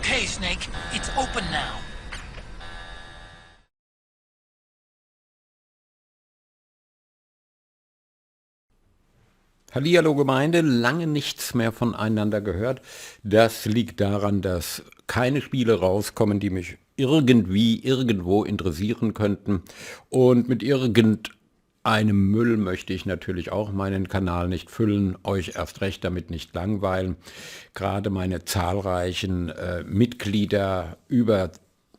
Okay, Snake, it's open now. Hallihallo Gemeinde, lange nichts mehr voneinander gehört. Das liegt daran, dass keine Spiele rauskommen, die mich irgendwie irgendwo interessieren könnten. Und mit irgendeinem Müll möchte ich natürlich auch meinen Kanal nicht füllen, euch erst recht damit nicht langweilen. Gerade meine zahlreichen Mitglieder, über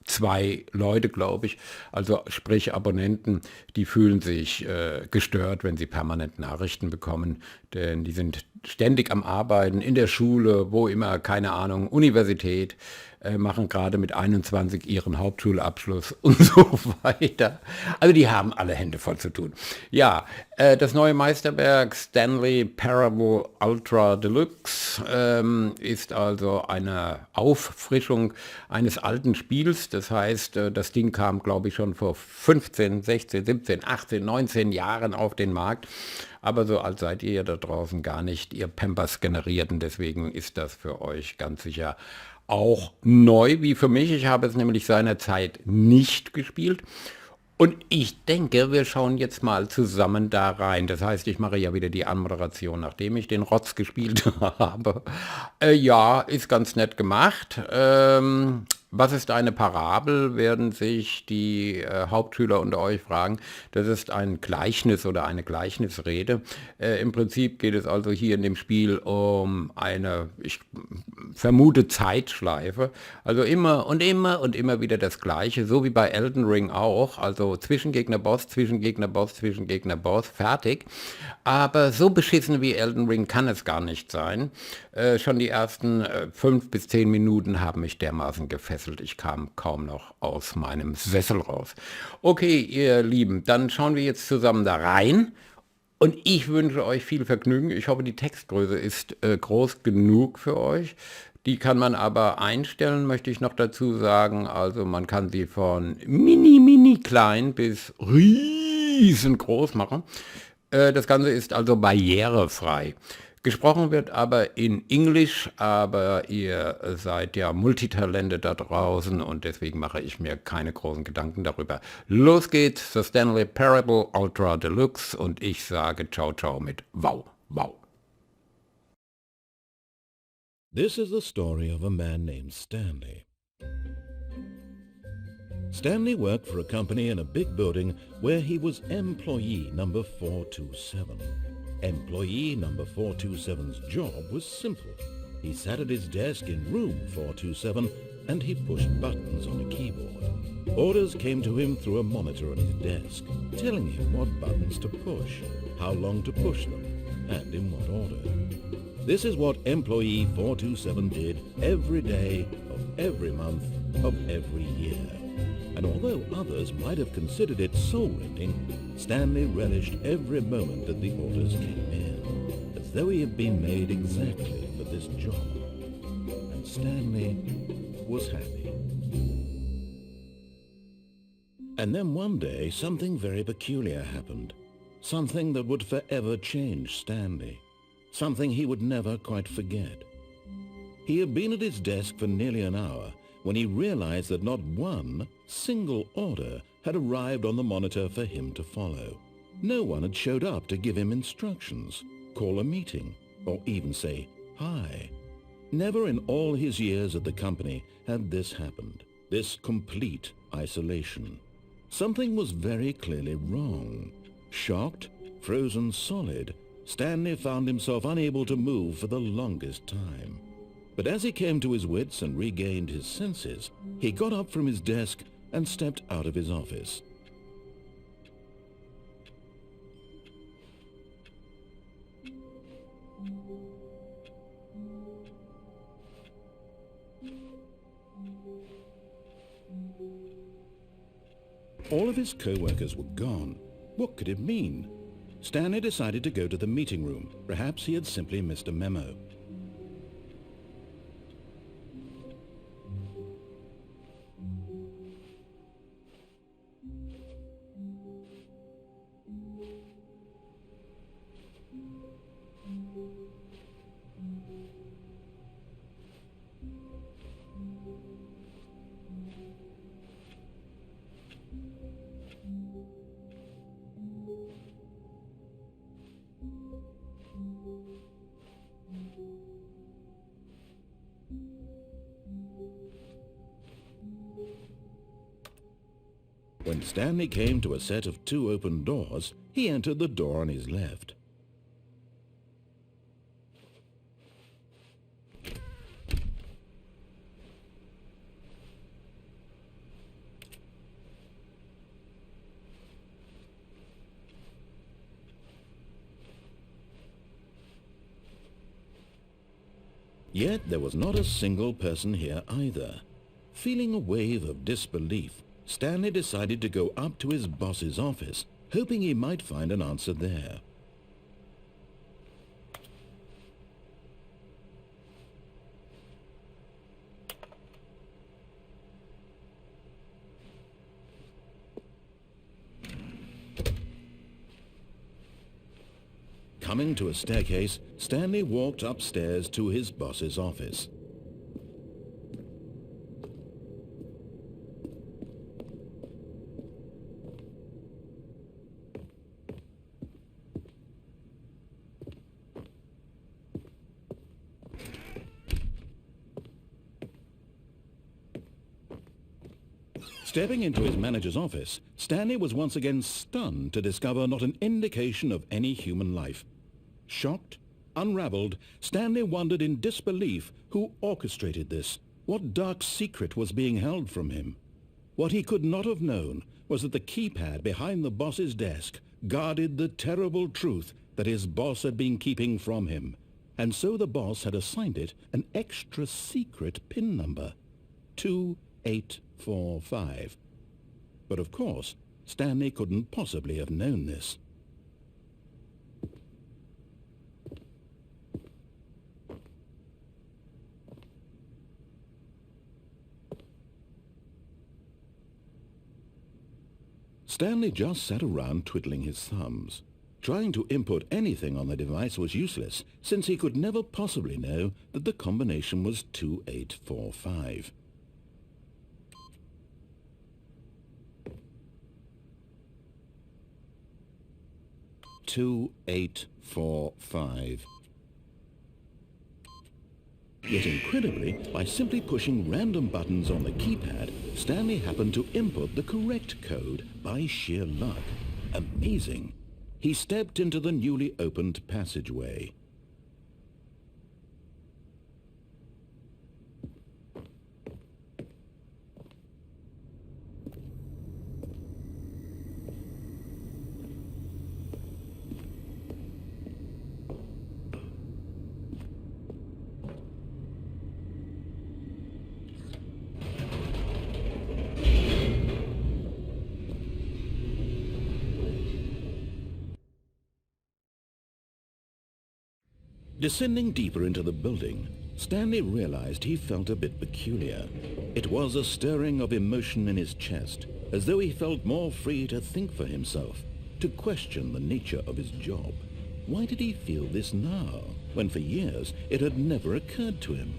2 Leute, glaube ich, also sprich Abonnenten, die fühlen sich gestört, wenn sie permanent Nachrichten bekommen, denn die sind ständig am Arbeiten, in der Schule, wo immer, keine Ahnung, Universität, machen gerade mit 21 ihren Hauptschulabschluss und so weiter. Also die haben alle Hände voll zu tun. Ja, das neue Meisterwerk Stanley Parable Ultra Deluxe ist also eine Auffrischung eines alten Spiels. Das heißt, das Ding kam, glaube ich, schon vor 15, 16, 17, 18, 19 Jahren auf den Markt. Aber so alt seid ihr ja da draußen gar nicht, ihr Pampers generierten. Deswegen ist das für euch ganz sicher auch neu wie für mich. Ich habe es nämlich seinerzeit nicht gespielt. Und ich denke, wir schauen jetzt mal zusammen da rein. Das heißt, ich mache ja wieder die Anmoderation, nachdem ich den Rotz gespielt habe. Ja, ist ganz nett gemacht. Was ist eine Parabel, werden sich die Hauptschüler unter euch fragen. Das ist ein Gleichnis oder eine Gleichnisrede. Im Prinzip geht es also hier in dem Spiel um eine, ich vermute, Zeitschleife. Also immer und immer und immer wieder das Gleiche, so wie bei Elden Ring auch. Also Zwischengegner, Boss, Zwischengegner, Boss, Zwischengegner, Boss, fertig. Aber so beschissen wie Elden Ring kann es gar nicht sein. Schon die ersten 5 bis 10 Minuten haben mich dermaßen gefesselt. Ich kam kaum noch aus meinem Sessel raus. Okay, ihr Lieben, dann schauen wir jetzt zusammen da rein. Und ich wünsche euch viel Vergnügen. Ich hoffe, die Textgröße ist groß genug für euch. Die kann man aber einstellen, möchte ich noch dazu sagen. Also man kann sie von mini klein bis riesengroß machen. Das Ganze ist also barrierefrei. Gesprochen wird aber in Englisch, aber ihr seid ja Multitalente da draußen und deswegen mache ich mir keine großen Gedanken darüber. Los geht's, The Stanley Parable Ultra Deluxe und ich sage ciao ciao mit Wow, wow. This is the story of a man named Stanley. Stanley worked for a company in a big building where he was employee number 427. Employee number 427's job was simple. He sat at his desk in room 427 and he pushed buttons on a keyboard. Orders came to him through a monitor on his desk, telling him what buttons to push, how long to push them, and in what order. This is what employee 427 did every day of every month of every year. And although others might have considered it soul-rending, Stanley relished every moment that the orders came in, as though he had been made exactly for this job. And Stanley was happy. And then one day, something very peculiar happened. Something that would forever change Stanley. Something he would never quite forget. He had been at his desk for nearly an hour when he realized that not one single order had arrived on the monitor for him to follow. No one had showed up to give him instructions, call a meeting, or even say hi. Never in all his years at the company had this happened, this complete isolation. Something was very clearly wrong. Shocked, frozen solid, Stanley found himself unable to move for the longest time. But as he came to his wits and regained his senses, he got up from his desk and stepped out of his office. All of his co-workers were gone. What could it mean? Stanley decided to go to the meeting room. Perhaps he had simply missed a memo. When Stanley came to a set of 2 open doors, he entered the door on his left. Yet there was not a single person here either. Feeling a wave of disbelief, Stanley decided to go up to his boss's office, hoping he might find an answer there. Coming to a staircase, Stanley walked upstairs to his boss's office. Stepping into his manager's office, Stanley was once again stunned to discover not an indication of any human life. Shocked, unraveled, Stanley wondered in disbelief who orchestrated this, what dark secret was being held from him. What he could not have known was that the keypad behind the boss's desk guarded the terrible truth that his boss had been keeping from him, and so the boss had assigned it an extra secret PIN number, 2845. But of course, Stanley couldn't possibly have known this. Stanley just sat around twiddling his thumbs. Trying to input anything on the device was useless, since he could never possibly know that the combination was 2845. Yet incredibly, by simply pushing random buttons on the keypad, Stanley happened to input the correct code by sheer luck. Amazing! He stepped into the newly opened passageway. Descending deeper into the building, Stanley realized he felt a bit peculiar. It was a stirring of emotion in his chest, as though he felt more free to think for himself, to question the nature of his job. Why did he feel this now, when for years it had never occurred to him?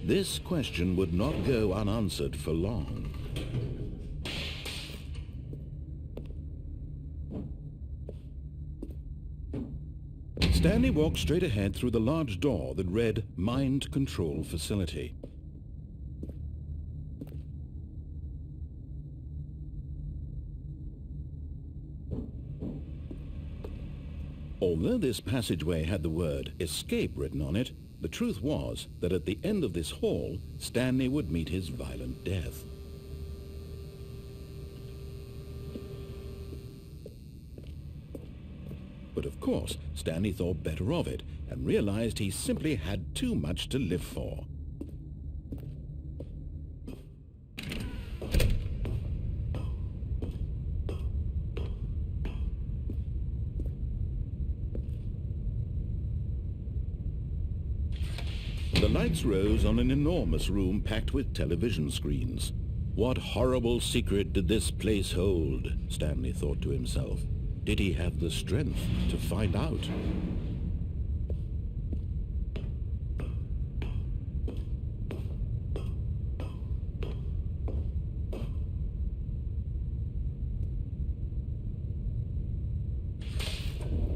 This question would not go unanswered for long. Stanley walked straight ahead through the large door that read Mind Control Facility. Although this passageway had the word Escape written on it, the truth was that at the end of this hall, Stanley would meet his violent death. But of course, Stanley thought better of it and realized he simply had too much to live for. The lights rose on an enormous room packed with television screens. What horrible secret did this place hold? Stanley thought to himself. Did he have the strength to find out?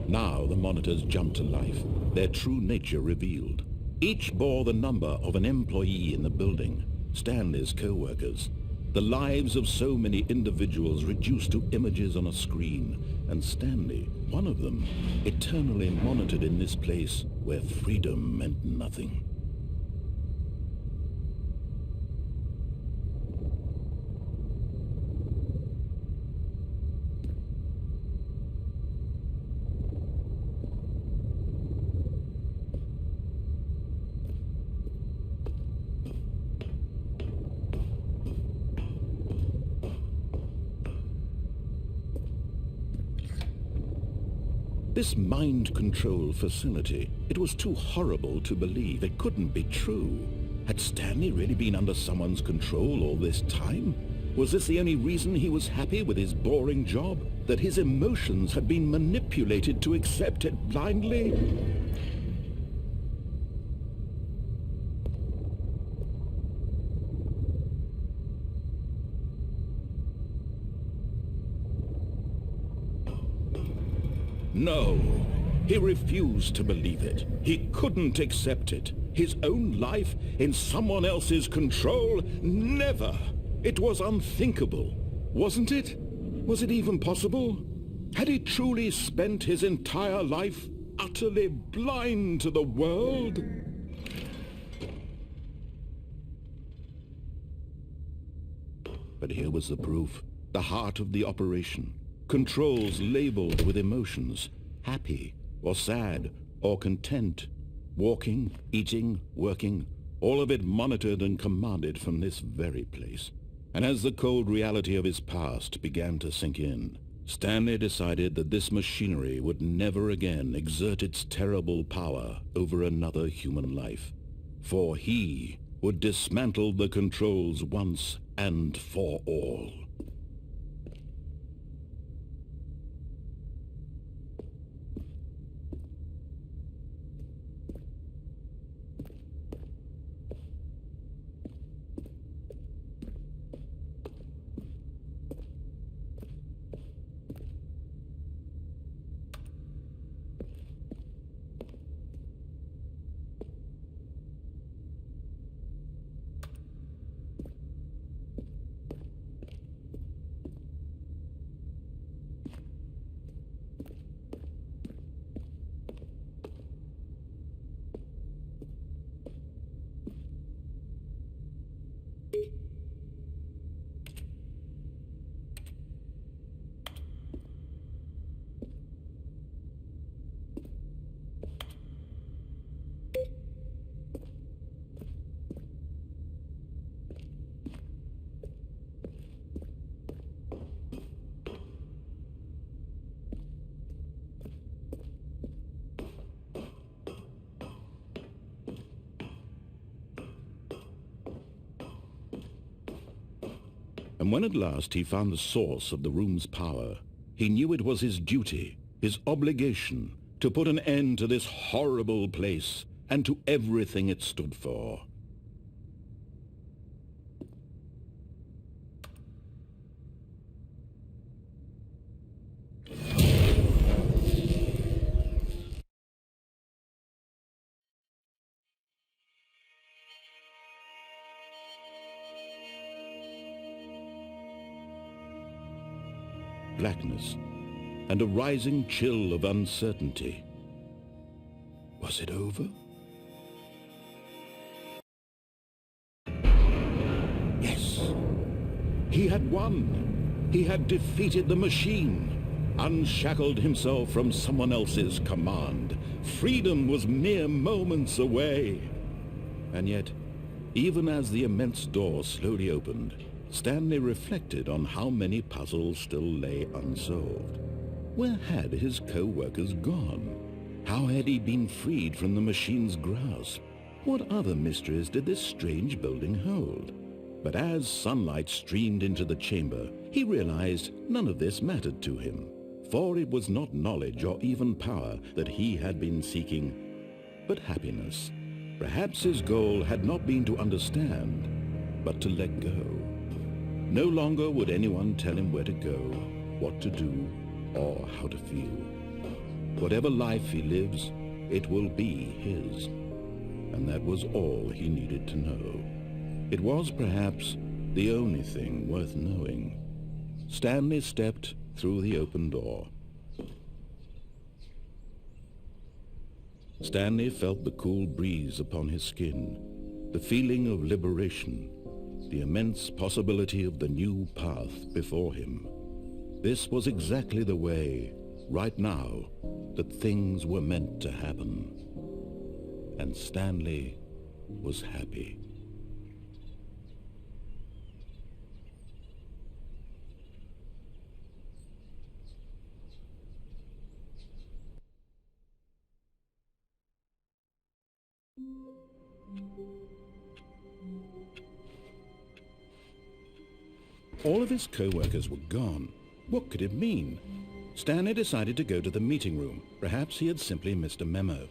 Now the monitors jumped to life, their true nature revealed. Each bore the number of an employee in the building, Stanley's co-workers. The lives of so many individuals reduced to images on a screen, and Stanley, one of them, eternally monitored in this place where freedom meant nothing. This mind control facility, it was too horrible to believe. It couldn't be true. Had Stanley really been under someone's control all this time? Was this the only reason he was happy with his boring job? That his emotions had been manipulated to accept it blindly? No, he refused to believe it. He couldn't accept it. His own life in someone else's control? Never! It was unthinkable, wasn't it? Was it even possible? Had he truly spent his entire life utterly blind to the world? But here was the proof. The heart of the operation. Controls labeled with emotions, happy or sad or content, walking, eating, working, all of it monitored and commanded from this very place. And as the cold reality of his past began to sink in, Stanley decided that this machinery would never again exert its terrible power over another human life, for he would dismantle the controls once and for all. And when at last he found the source of the room's power, he knew it was his duty, his obligation, to put an end to this horrible place and to everything it stood for. Blackness, and a rising chill of uncertainty. Was it over? Yes. He had won. He had defeated the machine, unshackled himself from someone else's command. Freedom was mere moments away. And yet, even as the immense door slowly opened, Stanley reflected on how many puzzles still lay unsolved. Where had his co-workers gone? How had he been freed from the machine's grasp? What other mysteries did this strange building hold? But as sunlight streamed into the chamber, he realized none of this mattered to him, for it was not knowledge or even power that he had been seeking, but happiness. Perhaps his goal had not been to understand, but to let go. No longer would anyone tell him where to go, what to do, or how to feel. Whatever life he lives, it will be his. And that was all he needed to know. It was perhaps the only thing worth knowing. Stanley stepped through the open door. Stanley felt the cool breeze upon his skin, the feeling of liberation, the immense possibility of the new path before him. This was exactly the way, right now, that things were meant to happen. And Stanley was happy. All of his co-workers were gone. What could it mean? Stanley decided to go to the meeting room. Perhaps he had simply missed a memo.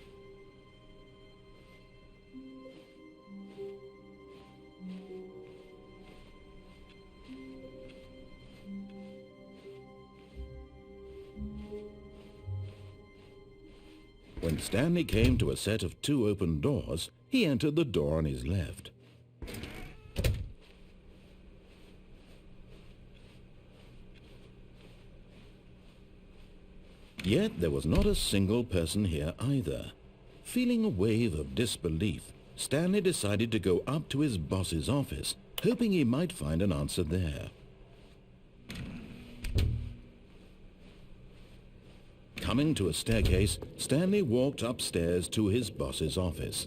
When Stanley came to a set of 2 open doors, he entered the door on his left. Yet there was not a single person here either. Feeling a wave of disbelief, Stanley decided to go up to his boss's office, hoping he might find an answer there. Coming to a staircase, Stanley walked upstairs to his boss's office.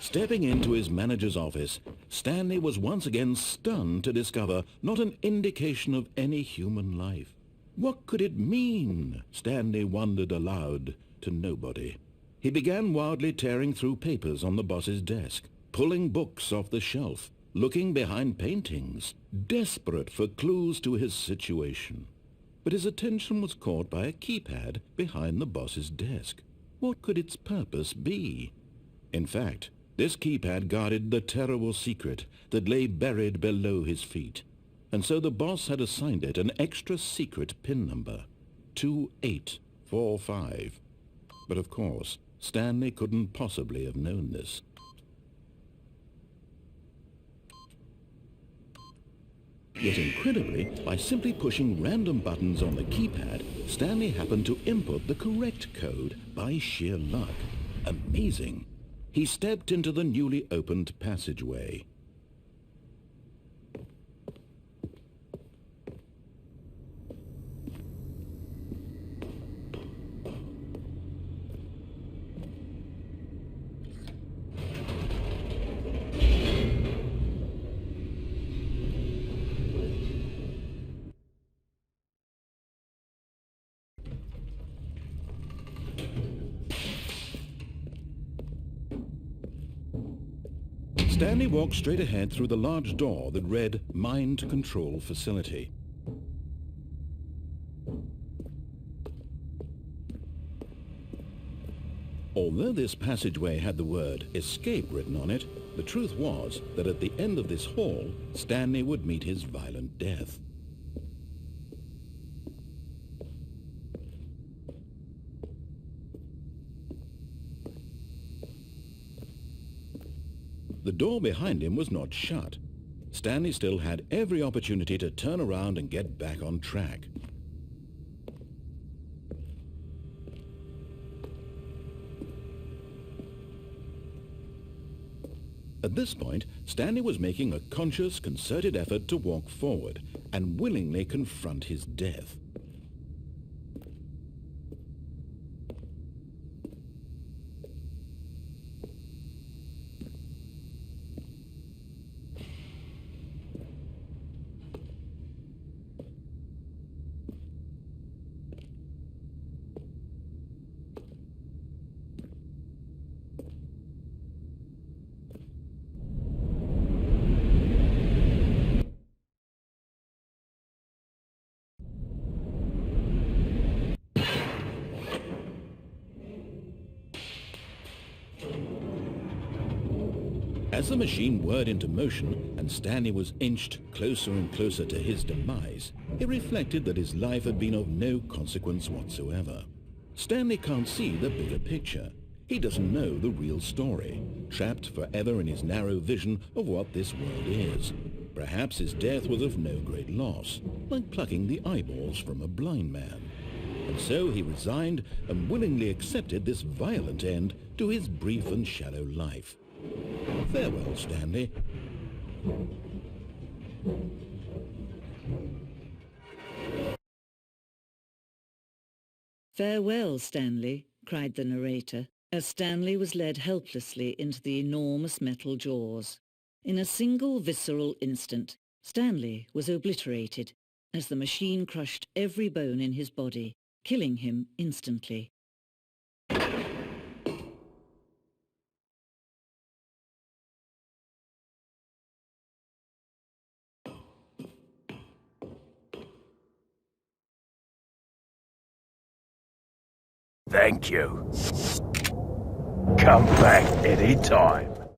Stepping into his manager's office, Stanley was once again stunned to discover not an indication of any human life. What could it mean? Stanley wondered aloud to nobody. He began wildly tearing through papers on the boss's desk, pulling books off the shelf, looking behind paintings, desperate for clues to his situation. But his attention was caught by a keypad behind the boss's desk. What could its purpose be? In fact, this keypad guarded the terrible secret that lay buried below his feet, and so the boss had assigned it an extra secret PIN number, 2845. But of course, Stanley couldn't possibly have known this. Yet incredibly, by simply pushing random buttons on the keypad, Stanley happened to input the correct code by sheer luck. Amazing! He stepped into the newly opened passageway. Stanley walked straight ahead through the large door that read Mind Control Facility. Although this passageway had the word Escape written on it, the truth was that at the end of this hall, Stanley would meet his violent death. The door behind him was not shut. Stanley still had every opportunity to turn around and get back on track. At this point, Stanley was making a conscious, concerted effort to walk forward and willingly confront his death. As the machine whirred into motion and Stanley was inched closer and closer to his demise, he reflected that his life had been of no consequence whatsoever. Stanley can't see the bigger picture. He doesn't know the real story, trapped forever in his narrow vision of what this world is. Perhaps his death was of no great loss, like plucking the eyeballs from a blind man. And so he resigned and willingly accepted this violent end to his brief and shallow life. Farewell, Stanley. "Farewell, Stanley," cried the narrator, as Stanley was led helplessly into the enormous metal jaws. In a single visceral instant, Stanley was obliterated as the machine crushed every bone in his body, killing him instantly. Thank you. Come back anytime.